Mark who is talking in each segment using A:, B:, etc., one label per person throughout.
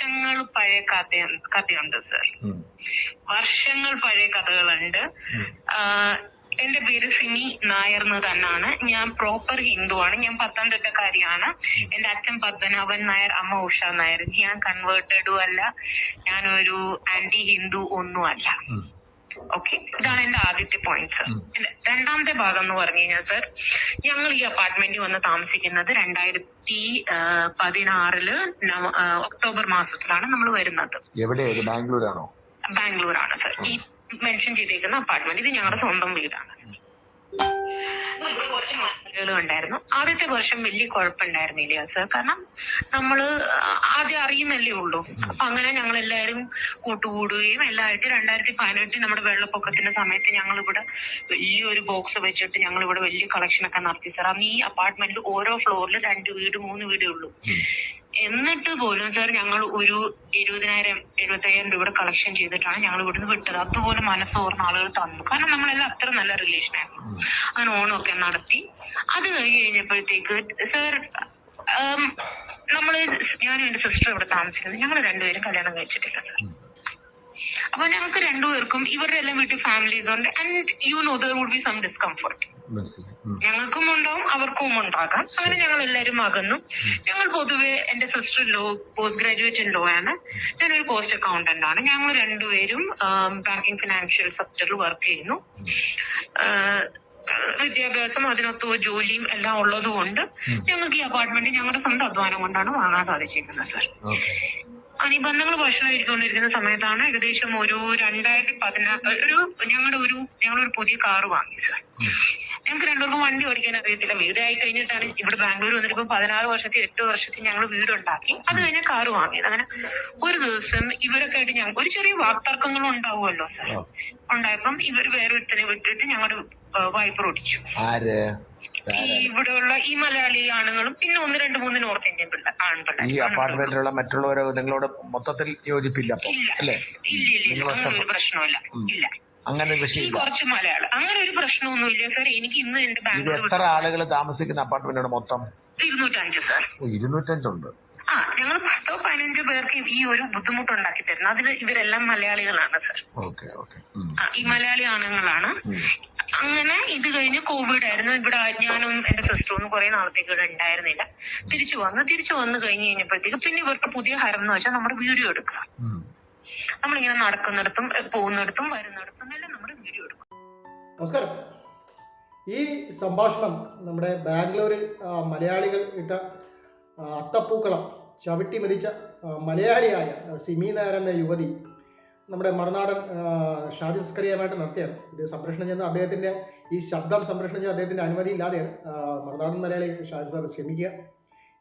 A: വർഷങ്ങൾ പഴയ കഥയുണ്ട് സർ. വർഷങ്ങൾ പഴയ കഥകളുണ്ട്. എന്റെ പേര് സിമി നായർ എന്ന് തന്നെയാണ്. ഞാൻ പ്രോപ്പർ ഹിന്ദു ആണ്. ഞാൻ പത്തനംതിട്ടക്കാരിയാണ്. എന്റെ അച്ഛൻ പത്മനാഭൻ നായർ, അമ്മ ഉഷ നായർ. ഞാൻ കൺവേർട്ടഡും അല്ല, ഞാനൊരു ആന്റി ഹിന്ദു ഒന്നും അല്ല. ഓക്കെ, ഇതാണ് എന്റെ ആദ്യത്തെ പോയിന്റ് സർ. രണ്ടാമത്തെ ഭാഗം എന്ന് പറഞ്ഞു കഴിഞ്ഞാൽ സർ, ഞങ്ങൾ ഈ അപ്പാർട്ട്മെന്റിൽ വന്ന് താമസിക്കുന്നത് 2016 ഒക്ടോബർ മാസത്തിലാണ് നമ്മൾ വരുന്നത്.
B: എവിടെയാണ്? ബാംഗ്ലൂരാണോ?
A: ബാംഗ്ലൂരാണ് സർ. ഈ മെൻഷൻ ചെയ്തേക്കുന്ന അപ്പാർട്ട്മെന്റ് ഇത് ഞങ്ങളുടെ സ്വന്തം വീടാണ് സർ. ഇവിടെ കുറച്ച് മാറ്റങ്ങൾ ഉണ്ടായിരുന്നു. ആദ്യത്തെ വർഷം വലിയ കുഴപ്പമുണ്ടായിരുന്നില്ല സർ, കാരണം നമ്മള് ആദ്യം അറിയുന്നല്ലേ ഉള്ളൂ. അപ്പൊ അങ്ങനെ ഞങ്ങൾ എല്ലാവരും കൂട്ടുകൂടുകയും എല്ലായിട്ട് 2018 നമ്മുടെ വെള്ളപ്പൊക്കത്തിന്റെ സമയത്ത് ഞങ്ങൾ ഇവിടെ വലിയൊരു ബോക്സ് വെച്ചിട്ട് ഞങ്ങൾ ഇവിടെ വലിയ കളക്ഷൻ ഒക്കെ നടത്തി സർ. അന്ന് ഈ അപ്പാർട്ട്മെന്റിൽ ഓരോ ഫ്ലോറിൽ 2 വീട് 3 വീടേ ഉള്ളൂ. എന്നിട്ട് പോലും സാർ ഞങ്ങൾ ഒരു 70,000-75,000 രൂപയുടെ കളക്ഷൻ ചെയ്തിട്ടാണ് ഞങ്ങൾ ഇവിടുന്ന് വിട്ടത്. അതുപോലെ മനസ്സോർന്ന ആളുകൾ തന്നു, കാരണം നമ്മളെല്ലാം അത്ര നല്ല റിലേഷൻ ആയിരുന്നു. അങ്ങനെ ഓണമൊക്കെ നടത്തി. അത് കഴിഞ്ഞപ്പോഴത്തേക്ക് സാർ ഞാനും എന്റെ സിസ്റ്റർ ഇവിടെ താമസിക്കുന്നത്. ഞങ്ങൾ രണ്ടുപേരും കല്യാണം കഴിച്ചിട്ടില്ല സാർ. അപ്പൊ ഞങ്ങൾക്ക് രണ്ടുപേർക്കും ഇവരുടെ എല്ലാം വീട്ടിൽ ഫാമിലീസ് ഉണ്ട്. And you know there would be some discomfort. ഞങ്ങൾക്കും ഉണ്ടാവും, അവർക്കും ഉണ്ടാകാം. അങ്ങനെ ഞങ്ങൾ എല്ലാവരും അകന്നു. ഞങ്ങൾ പൊതുവെ, എന്റെ sister post graduate in law ആണ്, ഞാനൊരു പോസ്റ്റ് അക്കൗണ്ടന്റ് ആണ്. ഞങ്ങൾ രണ്ടുപേരും ബാങ്കിങ് ഫിനാൻഷ്യൽ സെക്ടറിൽ വർക്ക് ചെയ്യുന്നു. വിദ്യാഭ്യാസം, അതിനൊത്ത് ജോലിയും എല്ലാം ഉള്ളത് കൊണ്ട് ഞങ്ങൾക്ക് ഈ അപ്പാർട്ട്മെന്റ് ഞങ്ങളുടെ സ്വന്തം അധ്വാനം കൊണ്ടാണ് വാങ്ങാൻ സാധിച്ചിരിക്കുന്നത് സാർ. അനുബന്ധങ്ങൾ ഭക്ഷണം കഴിക്കൊണ്ടിരിക്കുന്ന സമയത്താണ് ഏകദേശം ഒരു 2016 ഞങ്ങളൊരു പുതിയ കാറ് വാങ്ങി സാർ. ഞങ്ങൾക്ക് രണ്ടുപേർക്കും വണ്ടി ഓടിക്കാൻ അറിയത്തില്ല. വീടായി കഴിഞ്ഞിട്ടാണ് ഇവിടെ ബാംഗ്ലൂർ വന്നിട്ട് ഇപ്പൊ 16 വർഷത്തിൽ 8 വർഷത്തിൽ ഞങ്ങൾ വീടുണ്ടാക്കി. അത് കഴിഞ്ഞ കാറ് വാങ്ങിയത്. അങ്ങനെ ഒരു ദിവസം ഇവരൊക്കെ ആയിട്ട് ഞങ്ങൾക്ക് ഒരു ചെറിയ വാക്തർക്കങ്ങളും ഉണ്ടാവുമല്ലോ സാർ. ഉണ്ടായപ്പം ഇവർ വേറെ ഒരുത്തനെ വിട്ടിട്ട് ഞങ്ങളുടെ വൈപ്പർ ഓടിച്ചു. ഈ ഇവിടെയുള്ള ഈ മലയാളി ആണുങ്ങളും പിന്നെ 1, 2, 3 നോർത്ത് ഇന്ത്യൻ ആൺപിള്ളേർ.
B: ഈ അപ്പാർട്ട്മെന്റിലുള്ള മറ്റുള്ളവരോ നിങ്ങളോട് മൊത്തത്തിൽ യോജിപ്പില്ല?
A: ഇല്ല, അങ്ങനെ ഒരു പ്രശ്നമില്ല. ഇല്ല,
B: അങ്ങനെ
A: കുറച്ച് മലയാളം, അങ്ങനെ ഒരു പ്രശ്നമൊന്നുമില്ല സാർ. എനിക്ക് ഇന്ന് എന്റെ ബാംഗ്ലൂർ
B: എത്ര ആളുകൾ താമസിക്കുന്ന അപ്പാർട്ട്മെന്റാണ് മൊത്തം?
A: 205 സാർ.
B: 205 ഉണ്ട്.
A: ഞങ്ങൾ 10-15 പേർക്ക് ഈ ഒരു ബുദ്ധിമുട്ടുണ്ടാക്കി തരുന്നത്. അതിൽ ഇവരെല്ലാം മലയാളികളാണ് സാർ. ഈ മലയാളി ആണുങ്ങളാണ്. അങ്ങനെ ഇത് കഴിഞ്ഞ് കോവിഡ് ആയിരുന്നു. ഇവിടെ ഞാനും എന്റെ സിസ്റ്ററും കുറെ നാളത്തേക്ക് ഇവിടെ ഉണ്ടായിരുന്നില്ല. തിരിച്ചു വന്നു കഴിഞ്ഞ് കഴിഞ്ഞപ്പോഴത്തേക്ക് പിന്നെ ഇവർക്ക് പുതിയ ഹരം എന്ന് വെച്ചാൽ നമ്മുടെ വീഡിയോ എടുക്കുക. നമ്മളിങ്ങനെ നടക്കുന്നിടത്തും പോകുന്നിടത്തും വരുന്നിടത്തും എല്ലാം നമ്മുടെ വീഡിയോ എടുക്കും.
C: നമസ്കാരം. ഈ സംഭാഷണം നമ്മുടെ ബാംഗ്ലൂരിൽ മലയാളികൾ ഇട്ട അത്തപ്പൂക്കളം ചവിട്ടി മരിച്ച മലയാളിയായ സിമി നായർ എന്ന യുവതി നമ്മുടെ മറുനാടൻ ഷാജി സ്കറിയുമായിട്ട് നടത്തിയാണ്. ഇത് സംപ്രേഷണം ചെയ്യുന്ന അദ്ദേഹത്തിൻ്റെ ഈ ശബ്ദം സംപ്രേഷണം ചെയ്യുന്ന അദ്ദേഹത്തിൻ്റെ അനുമതി ഇല്ലാതെയാണ്. മറുനാടൻ മലയാളി ഷാജി സാർ ക്ഷമിക്കുക.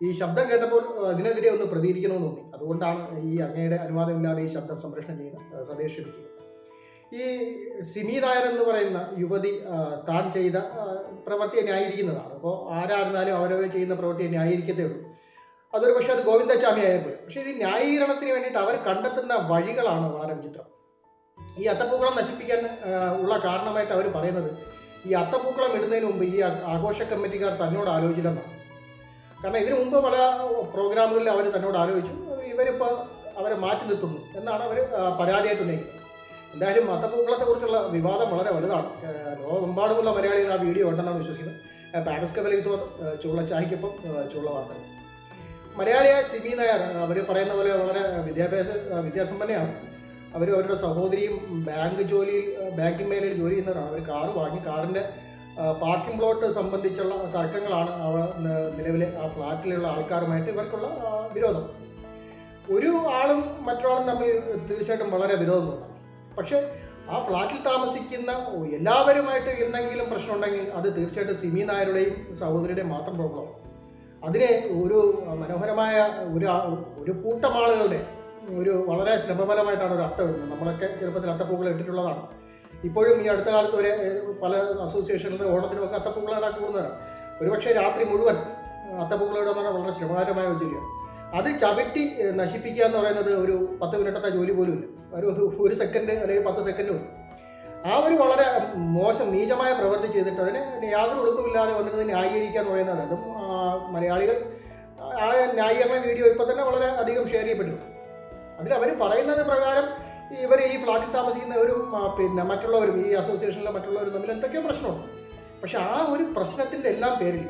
C: ഈ ശബ്ദം കേട്ടപ്പോൾ ഇതിനെതിരെ ഒന്ന് പ്രതികരിക്കണമെന്ന് തോന്നി. അതുകൊണ്ടാണ് ഈ അങ്ങയുടെ അനുവാദമില്ലാതെ ഈ ശബ്ദം സംപ്രേഷണം ചെയ്യുന്നത്. സന്ദേശം ക്ഷമിക്കുക. ഈ സിമി നായർ എന്ന് പറയുന്ന യുവതി താൻ ചെയ്ത പ്രവൃത്തിയെ ന്യായീകരിക്കുന്നതാണ്. അപ്പോൾ ആരായിരുന്നാലും അവരവർ ചെയ്യുന്ന പ്രവൃത്തിയെ ന്യായീകരിക്കത്തേ ഉള്ളൂ. അതൊരു പക്ഷേ അത് ഗോവിന്ദച്ചാമി ആയപ്പോൾ. പക്ഷേ ഇത് ന്യായീകരണത്തിന് വേണ്ടിയിട്ട് അവർ കണ്ടെത്തുന്ന വഴികളാണ് വളരെ വിചിത്രം. ഈ അത്തപ്പൂക്കളം നശിപ്പിക്കാൻ ഉള്ള കാരണമായിട്ട് അവർ പറയുന്നത് ഈ അത്തപ്പൂക്കളം ഇടുന്നതിന് മുമ്പ് ഈ ആഘോഷ കമ്മിറ്റിക്കാർ തന്നോട് ആലോചിച്ചില്ലെന്നാണ്. കാരണം ഇതിനു മുമ്പ് പല പ്രോഗ്രാമുകളിൽ അവർ തന്നോട് ആലോചിച്ചു, ഇവരിപ്പോൾ അവരെ മാറ്റി നിർത്തുന്നു എന്നാണ് അവർ പരാതിയായിട്ട് ഉന്നയിക്കുന്നത്. എന്തായാലും അത്തപ്പൂക്കളത്തെക്കുറിച്ചുള്ള വിവാദം വളരെ വലുതാണ്. ലോകമെമ്പാടുമുള്ള മലയാളികൾ ആ വീഡിയോ ഉണ്ടെന്നാണ് വിശ്വസിക്കുന്നത്. പാരസ് കവലീസ് ചുള്ളച്ചാഹിക്കൊപ്പം ചുള്ള വാർത്തകൾ. മലയാളിയായ സിമി നായർ അവർ പറയുന്ന പോലെ വളരെ വിദ്യാസമ്പന്നയാണ്. അവർ അവരുടെ സഹോദരിയും ബാങ്കിങ് മേഖലയിൽ ജോലി ചെയ്യുന്നവരാണ്. അവർ കാറ് വാങ്ങി. കാറിൻ്റെ പാർക്കിംഗ് പ്ലോട്ട് സംബന്ധിച്ചുള്ള തർക്കങ്ങളാണ് നിലവിലെ ആ ഫ്ലാറ്റിലുള്ള ആൾക്കാരുമായിട്ട് ഇവർക്കുള്ള വിരോധം. ഒരു ആളും മറ്റൊരാളും തമ്മിൽ തീർച്ചയായിട്ടും വളരെ വിരോധം തോന്നാം. പക്ഷേ ആ ഫ്ലാറ്റിൽ താമസിക്കുന്ന എല്ലാവരുമായിട്ട് എന്തെങ്കിലും പ്രശ്നമുണ്ടെങ്കിൽ അത് തീർച്ചയായിട്ടും സിമി നായരുടെയും സഹോദരിയുടെയും മാത്രം പ്രോബ്ലമാണ്. അതിനെ ഒരു മനോഹരമായ ഒരു കൂട്ടം ആളുകളുടെ ഒരു വളരെ ശ്രമഫലമായിട്ടാണ് ഒരു അത്തം ഇടുന്നത്. നമ്മളൊക്കെ ചെറുപ്പത്തിൽ അത്തപ്പൂക്കൾ ഇട്ടിട്ടുള്ളതാണ്. ഇപ്പോഴും ഈ അടുത്ത കാലത്ത് വരെ പല അസോസിയേഷനിലും ഓണത്തിനുമൊക്കെ അത്തപ്പൂക്കൾ ഇടാൻ കൂടുന്നവരാണ്. ഒരുപക്ഷെ രാത്രി മുഴുവൻ അത്തപ്പൂക്കൾ ഇടുക എന്ന് പറഞ്ഞാൽ വളരെ ശ്രമകരമായ ഒരു ജോലിയാണ്. അത് ചവിട്ടി നശിപ്പിക്കുക എന്ന് പറയുന്നത് ഒരു 10 മിനിറ്റത്തെ ജോലി പോലും ഇല്ല. ഒരു സെക്കൻഡ് അല്ലെങ്കിൽ 10 സെക്കൻഡ് വരും. ആ ഒരു വളരെ മോശം നീചമായ പ്രവൃത്തി ചെയ്തിട്ട് അതിന് യാതൊരു എളുപ്പമില്ലാതെ വന്നിരുന്നത് ന്യായീകരിക്കുക എന്ന് പറയുന്നത്, അതും മലയാളികൾ ആ ന്യായീകരണ വീഡിയോ ഇപ്പോൾ തന്നെ വളരെ അധികം ഷെയർ ചെയ്യപ്പെട്ടു. അതിൽ അവർ പറയുന്നത് പ്രകാരം ഇവർ ഈ ഫ്ലാറ്റിൽ താമസിക്കുന്നവരും പിന്നെ മറ്റുള്ളവരും ഈ അസോസിയേഷനിലെ മറ്റുള്ളവരും തമ്മിൽ എന്തൊക്കെയോ പ്രശ്നമുണ്ട്. പക്ഷെ ആ ഒരു പ്രശ്നത്തിൻ്റെ എല്ലാം പേരിൽ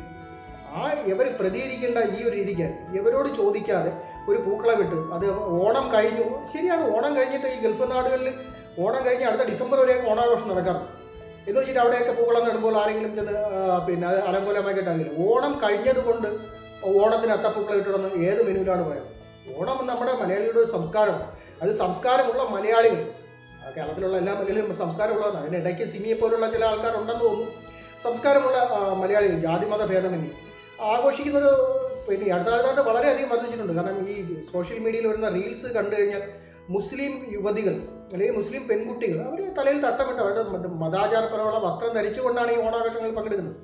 C: ഇവർ പ്രതികരിക്കേണ്ട ഈ ഒരു രീതിക്ക് ഇവരോട് ചോദിക്കാതെ ഒരു പൂക്കളം ഇട്ട് അത് ഓണം കഴിഞ്ഞു. ശരിയാണ്, ഓണം കഴിഞ്ഞിട്ട് ഈ ഗൾഫ് നാടുകളിൽ ഓണം കഴിഞ്ഞ് അടുത്ത ഡിസംബർ വരെ ഓണാഘോഷം നടക്കാറുണ്ട്. എന്ന് വെച്ചിട്ട് അവിടെയൊക്കെ പൂക്കളം നടുമ്പോൾ ആരെങ്കിലും ചെന്ന് പിന്നെ അത് അലങ്കോലമാക്കിയിട്ട് അറിയില്ല. ഓണം കഴിഞ്ഞതുകൊണ്ട് ഓണത്തിന് അത്തപ്പൂക്കളം ഇട്ടിടുന്ന ഏത് മെനുവിലാണ് പറയുന്നത്? ഓണം നമ്മുടെ മലയാളികളുടെ ഒരു സംസ്കാരമാണ്. അത് സംസ്കാരമുള്ള മലയാളികൾ, കേരളത്തിലുള്ള എല്ലാ മലയാളികളും സംസ്കാരമുള്ളതാണ്. അതിനിടയ്ക്ക് സിമിയെ പോലുള്ള ചില ആൾക്കാരുണ്ടെന്ന് തോന്നുന്നു. സംസ്കാരമുള്ള മലയാളികൾ ജാതിമത ഭേദമന്യേ ആഘോഷിക്കുന്നത് പിന്നെ അടുത്ത കാലത്തായിട്ട് വളരെയധികം വർദ്ധിച്ചിട്ടുണ്ട്. കാരണം ഈ സോഷ്യൽ മീഡിയയിൽ വരുന്ന റീൽസ് കണ്ടു കഴിഞ്ഞാൽ മുസ്ലിം യുവതികൾ അല്ലെങ്കിൽ മുസ്ലിം പെൺകുട്ടികൾ അവർ തലയിൽ തട്ടമിട്ട് അവരുടെ മതാചാരപരമുള്ള വസ്ത്രം ധരിച്ചുകൊണ്ടാണ് ഈ ഓണാഘോഷങ്ങളിൽ പങ്കെടുക്കുന്നത്.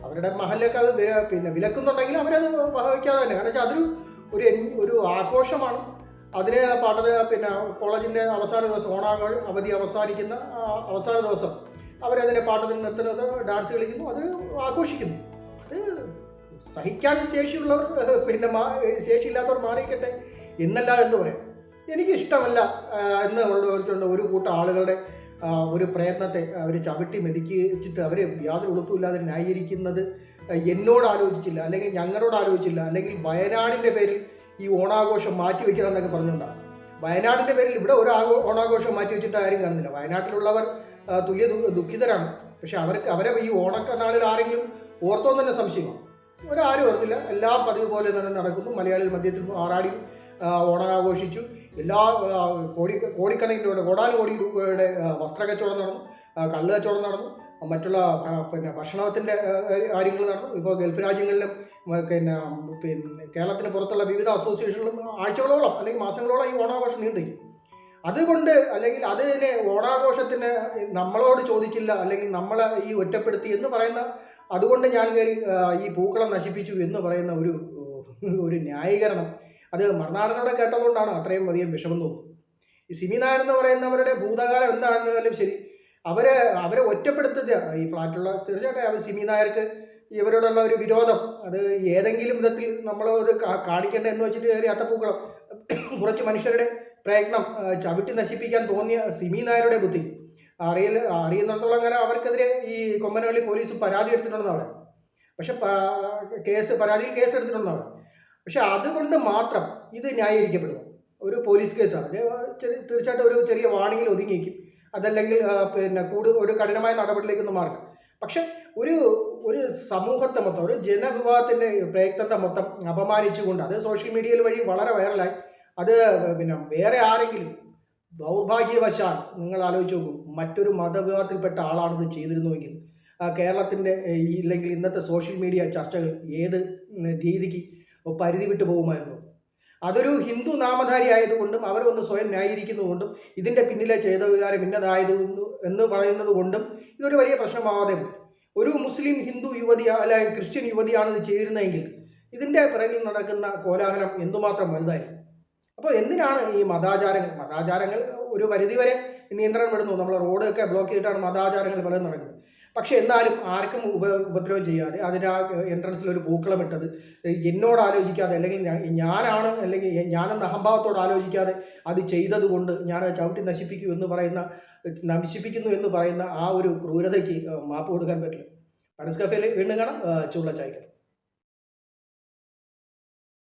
C: അവരുടെ മഹലിലൊക്കെ അത് പിന്നെ വിലക്കുന്നുണ്ടെങ്കിൽ അവരത് വഹിക്കാതെ തന്നെ. കാരണം വെച്ചാൽ അതൊരു ഒരു ആഘോഷമാണ്. അതിന് പിന്നെ കോളേജിൻ്റെ അവസാന ദിവസം അവധി അവസാനിക്കുന്ന അവസാന ദിവസം അവരതിനെ പാട്ടത്തിന് നിർത്തുന്നത്, ഡാൻസ് കളിക്കുന്നു, അത് ആഘോഷിക്കുന്നു. അത് സഹിക്കാൻ ശേഷിയുള്ളവർ പിന്നെ ശേഷിയില്ലാത്തവർ മാറിയിക്കട്ടെ എന്നല്ലാതെ എന്ത് പറയാം. എനിക്കിഷ്ടമല്ല എന്ന് ഉള്ളവർക്കുണ്ട് ഒരു കൂട്ടം ആളുകളുടെ ഒരു പ്രയത്നത്തെ അവർ ചവിട്ടി മെതിക്കിച്ചിട്ട് അവർ യാതൊരു ഉളുപ്പുമില്ലാതെ ന്യായീകരിക്കുന്നത് എന്നോട് ആലോചിച്ചില്ല, അല്ലെങ്കിൽ ഞങ്ങളോട് ആലോചിച്ചില്ല, അല്ലെങ്കിൽ വയനാടിൻ്റെ പേരിൽ ഈ ഓണാഘോഷം മാറ്റിവെക്കണം എന്നൊക്കെ പറഞ്ഞുകൊണ്ടാണ്. വയനാടിൻ്റെ പേരിൽ ഇവിടെ ഒരു ഓണാഘോഷം മാറ്റിവെച്ചിട്ട് ആരും കാണുന്നില്ല. വയനാട്ടിലുള്ളവർ തുല്യ ദുഃഖിതരാണ്. പക്ഷെ അവരെ ഈ ഓണക്കനാളിൽ ആരെങ്കിലും ഓർത്തോന്ന് തന്നെ സംശയമാണ്. ഒരാരും ഓർത്തില്ല. എല്ലാം പതിവ് പോലെ തന്നെ നടക്കുന്നു. മലയാളികൾ മധ്യത്തിൽ ആറാടി ഓണം ആഘോഷിച്ചു. എല്ലാ കോടിക്കണക്കിന് കോടാനുകോടി രൂപയുടെ വസ്ത്രക്കച്ചവടം നടന്നു, കള്ള് കച്ചവടം നടന്നു, മറ്റുള്ള പിന്നെ ഭക്ഷണത്തിൻ്റെ കാര്യങ്ങൾ നടന്നു. ഇപ്പോൾ ഗൾഫ് രാജ്യങ്ങളിലും പിന്നെ കേരളത്തിന് പുറത്തുള്ള വിവിധ അസോസിയേഷനിലും ആഴ്ചകളോളം അല്ലെങ്കിൽ മാസങ്ങളോളം ഈ ഓണാഘോഷം നീണ്ടിരിക്കും. അതുകൊണ്ട് അല്ലെങ്കിൽ അതിനെ ഓണാഘോഷത്തിന് നമ്മളോട് ചോദിച്ചില്ല, അല്ലെങ്കിൽ നമ്മളെ ഈ ഒറ്റപ്പെടുത്തി എന്ന് പറയുന്ന, അതുകൊണ്ട് ഞാൻ കയറി ഈ പൂക്കളം നശിപ്പിച്ചു എന്ന് പറയുന്ന ഒരു ന്യായീകരണം അത് മറുനാടനോടെ കേട്ടതുകൊണ്ടാണ് അത്രയും അധികം വിഷമം തോന്നുന്നത്. ഈ സിമി നായർ എന്ന് പറയുന്നവരുടെ ഭൂതകാലം എന്താണെന്നാലും ശരി, അവരെ ഒറ്റപ്പെടുത്തുക ഈ ഫ്ലാറ്റുള്ള തീർച്ചയായിട്ടും അവർ സിമി നായർക്ക് ഇവരോടുള്ള ഒരു വിരോധം അത് ഏതെങ്കിലും വിധത്തിൽ നമ്മളൊരു കാണിക്കേണ്ട എന്ന് വെച്ചിട്ട് കയറി അത്തപ്പൂക്കളം കുറച്ച് മനുഷ്യരുടെ പ്രയത്നം ചവിട്ടി നശിപ്പിക്കാൻ തോന്നിയ സിമി നായരുടെ ബുദ്ധി അറിയുന്നിടത്തോളം കാലം അവർക്കെതിരെ ഈ കൊമ്പനഹള്ളി പോലീസ് പരാതി എടുത്തിട്ടുണ്ടെന്ന് പറയാം. പക്ഷെ പരാതിയിൽ കേസ് എടുത്തിട്ടുണ്ടെന്ന്. പക്ഷെ അതുകൊണ്ട് മാത്രം ഇത് ന്യായീകരിക്കപ്പെടുന്നു. ഒരു പോലീസ് കേസാണ്, തീർച്ചയായിട്ടും ഒരു ചെറിയ വാണിങ്ങിൽ ഒതുങ്ങിയിരിക്കും. അതല്ലെങ്കിൽ പിന്നെ ഒരു കഠിനമായ നടപടിയിലേക്കൊന്നും മാറില്ല. പക്ഷെ ഒരു സമൂഹത്തെ മൊത്തം, ഒരു ജനവിഭാഗത്തിൻ്റെ പ്രയത്നത്തെ മൊത്തം അപമാനിച്ചുകൊണ്ട് അത് സോഷ്യൽ മീഡിയയിൽ വഴി വളരെ വൈറലായി. അത് പിന്നെ വേറെ ആരെങ്കിലും ദൗർഭാഗ്യവശാൽ നിങ്ങൾ ആലോചിച്ച് നോക്കൂ, മറ്റൊരു മതവിഭാഗത്തിൽപ്പെട്ട ആളാണിത് ചെയ്തിരുന്നുവെങ്കിൽ കേരളത്തിൻ്റെ ഇല്ലെങ്കിൽ ഇന്നത്തെ സോഷ്യൽ മീഡിയ ചർച്ചകൾ ഏത് രീതിക്ക് പരിധി വിട്ടു പോകുമായിരുന്നു. അതൊരു ഹിന്ദു നാമധാരി ആയതുകൊണ്ടും അവർ ഒന്ന് സ്വയം ന്യായീകരിക്കുന്നതുകൊണ്ടും ഇതിൻ്റെ പിന്നിലെ ചേതവികാരം ഇന്നതായത് എന്ന് പറയുന്നത് കൊണ്ടും ഇതൊരു വലിയ പ്രശ്നമാവാതെ പോയി. ഒരു മുസ്ലിം ഹിന്ദു യുവതി അല്ലെങ്കിൽ ക്രിസ്ത്യൻ യുവതിയാണ് ഇത് ചെയ്തിരുന്നതെങ്കിൽ ഇതിൻ്റെ പിറകിൽ നടക്കുന്ന കോലാഹലം എന്തുമാത്രം വലുതായിരിക്കും. അപ്പോൾ എന്തിനാണ് ഈ മതാചാരങ്ങൾ ഒരു പരിധിവരെ നിയന്ത്രണം വിടുന്നു. നമ്മൾ റോഡൊക്കെ ബ്ലോക്ക് ചെയ്തിട്ടാണ് മതാചാരങ്ങൾ പലതും നടക്കുന്നത്. പക്ഷെ എന്നാലും ആർക്കും ഉപദ്രവം ചെയ്യാതെ അതിൻ്റെ ആ എൻട്രൻസിൽ ഒരു പൂക്കളം ഇട്ടത് എന്നോട് ആലോചിക്കാതെ, അല്ലെങ്കിൽ ഞാനാണ് അല്ലെങ്കിൽ ഞാനെന്ന അഹംഭാവത്തോട് ആലോചിക്കാതെ അത് ചെയ്തത് കൊണ്ട് ഞാൻ ചവിട്ടി നശിപ്പിക്കുന്നു എന്ന് പറയുന്ന ആ ഒരു ക്രൂരതയ്ക്ക് മാപ്പ് കൊടുക്കാൻ പറ്റില്ല. പടസ് കഫേയിൽ വീണ്ടും കാണാം. ചൂള്ള ചായക്ക്.